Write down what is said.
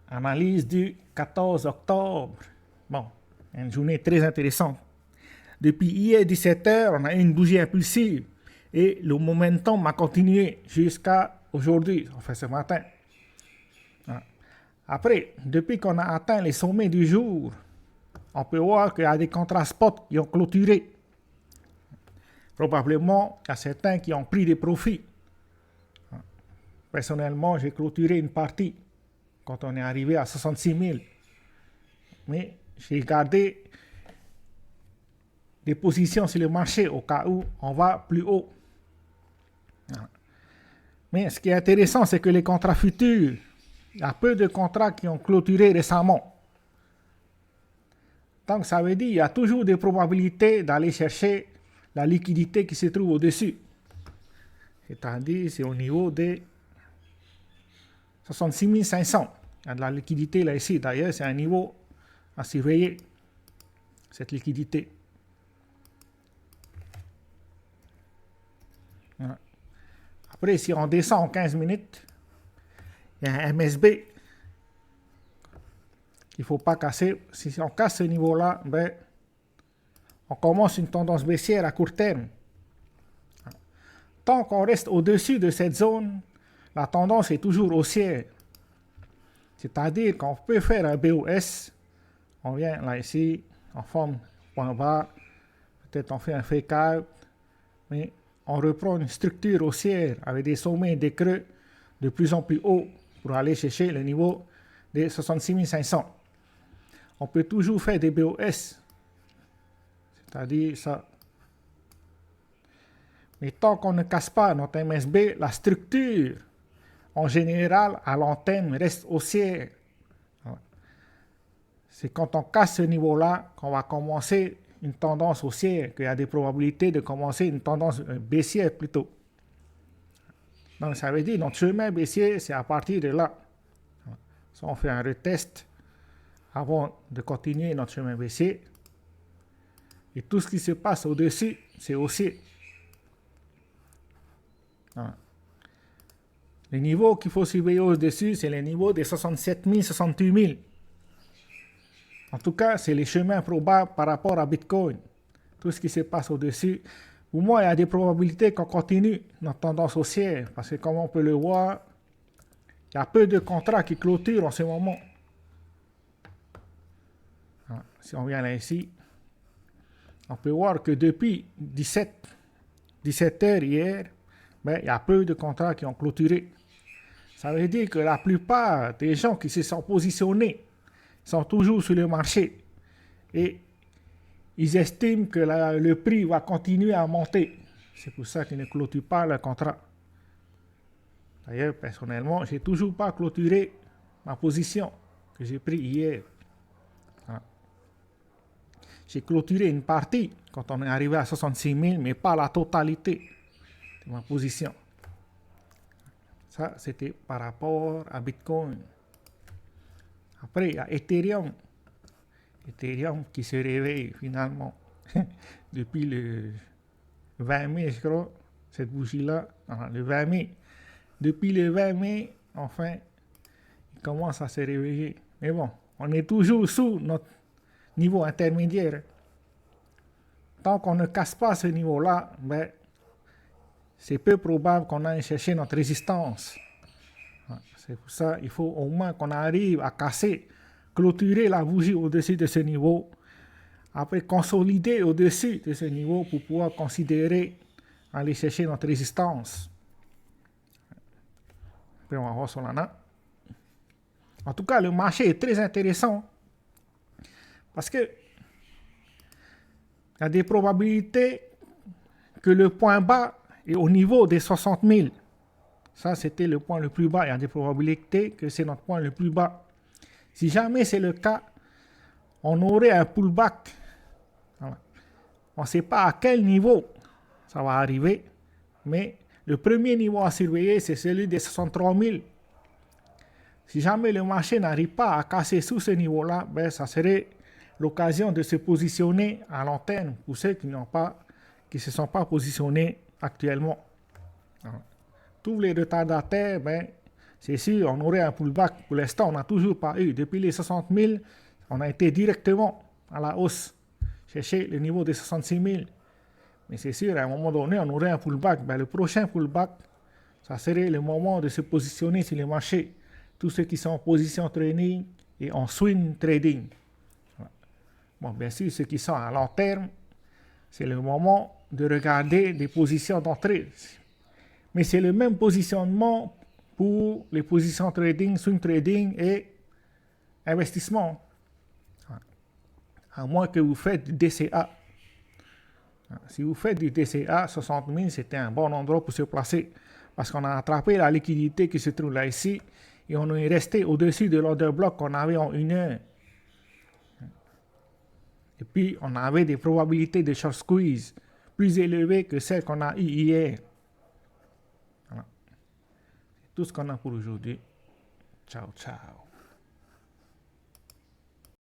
Analyse du 14 octobre. Bon, une journée très intéressante. Depuis hier 17h, on a eu une bougie impulsive et le momentum a continué jusqu'à aujourd'hui, enfin ce matin. Après, depuis qu'on a atteint les sommets du jour, on peut voir qu'il y a des contrats spots qui ont clôturé. Probablement, il y a certains qui ont pris des profits. Personnellement, j'ai clôturé une partie quand on est arrivé à 66 000. Mais j'ai gardé des positions sur le marché au cas où on va plus haut. Mais ce qui est intéressant, c'est que les contrats futurs, il y a peu de contrats qui ont clôturé récemment. Donc ça veut dire qu'il y a toujours des probabilités d'aller chercher la liquidité qui se trouve au-dessus. C'est-à-dire c'est au niveau des 66 500. Il y a de la liquidité là ici. D'ailleurs, c'est un niveau à surveiller, cette liquidité. Voilà. Après, si on descend en 15 minutes, il y a un MSB qu'il ne faut pas casser. Si on casse ce niveau-là, ben, on commence une tendance baissière à court terme. Tant qu'on reste au-dessus de cette zone, la tendance est toujours haussière. C'est-à-dire qu'on peut faire un BOS. On vient là ici, on forme point bas. Peut-être on fait un fake out. Mais on reprend une structure haussière avec des sommets et des creux de plus en plus hauts pour aller chercher le niveau des 66 500. On peut toujours faire des BOS. C'est-à-dire ça. Mais tant qu'on ne casse pas notre MSB, la structure, en général, à long terme, reste haussière. C'est quand on casse ce niveau-là qu'on va commencer une tendance haussière, qu'il y a des probabilités de commencer une tendance baissière plutôt. Donc ça veut dire que notre chemin baissier, c'est à partir de là. Si on fait un retest avant de continuer notre chemin baissier, et tout ce qui se passe au-dessus, c'est haussier. Les niveaux qu'il faut surveiller au-dessus, c'est les niveaux des 67 000, 68 000. En tout cas, c'est les chemins probables par rapport à Bitcoin. Tout ce qui se passe au-dessus. Pour moi, il y a des probabilités qu'on continue notre tendance haussière. Parce que comme on peut le voir, il y a peu de contrats qui clôturent en ce moment. Si on vient là ici, on peut voir que depuis 17 heures hier, ben, il y a peu de contrats qui ont clôturé. Ça veut dire que la plupart des gens qui se sont positionnés sont toujours sur le marché et ils estiment que le prix va continuer à monter. C'est pour ça qu'ils ne clôturent pas le contrat. D'ailleurs, personnellement, je n'ai toujours pas clôturé ma position que j'ai prise hier. J'ai clôturé une partie quand on est arrivé à 66 000, mais pas la totalité de ma position. Ça, c'était par rapport à Bitcoin. Après, il y a Ethereum. Ethereum qui se réveille finalement depuis le 20 mai, je crois, cette bougie-là, le 20 mai. Depuis le 20 mai, enfin, il commence à se réveiller. Mais bon, on est toujours sous notre niveau intermédiaire. Tant qu'on ne casse pas ce niveau-là, ben, c'est peu probable qu'on aille chercher notre résistance. C'est pour ça qu'il faut au moins qu'on arrive à casser, clôturer la bougie au-dessus de ce niveau, après consolider au-dessus de ce niveau pour pouvoir considérer aller chercher notre résistance. Après, on va voir Solana. En tout cas, le marché est très intéressant parce que il y a des probabilités que le point bas est au niveau des 60 000. Ça, c'était le point le plus bas. Il y a des probabilités que c'est notre point le plus bas. Si jamais c'est le cas, on aurait un pullback. Voilà. On ne sait pas à quel niveau ça va arriver, mais le premier niveau à surveiller, c'est celui des 63 000. Si jamais le marché n'arrive pas à casser sous ce niveau-là, ben, ça serait l'occasion de se positionner à long terme pour ceux qui ne se sont pas positionnés actuellement. Voilà. Tous les retardataires, ben, c'est sûr, on aurait un pullback. Pour l'instant, on n'a toujours pas eu. Depuis les 60 000, on a été directement à la hausse, chercher le niveau des 66 000. Mais c'est sûr, à un moment donné, on aurait un pullback. Ben, le prochain pullback, ça serait le moment de se positionner sur les marchés. Tous ceux qui sont en position trading et en swing trading. Bon, bien sûr, ceux qui sont à long terme, c'est le moment de regarder des positions d'entrée. Mais c'est le même positionnement pour les positions trading, swing trading et investissement. À moins que vous faites du DCA. Si vous faites du DCA, 60 000, c'était un bon endroit pour se placer. Parce qu'on a attrapé la liquidité qui se trouve là ici et on est resté au-dessus de l'order block qu'on avait en 1 heure. Et puis, on avait des probabilités de short squeeze plus élevées que celles qu'on a eues hier. Voilà. C'est tout ce qu'on a pour aujourd'hui. Ciao, ciao.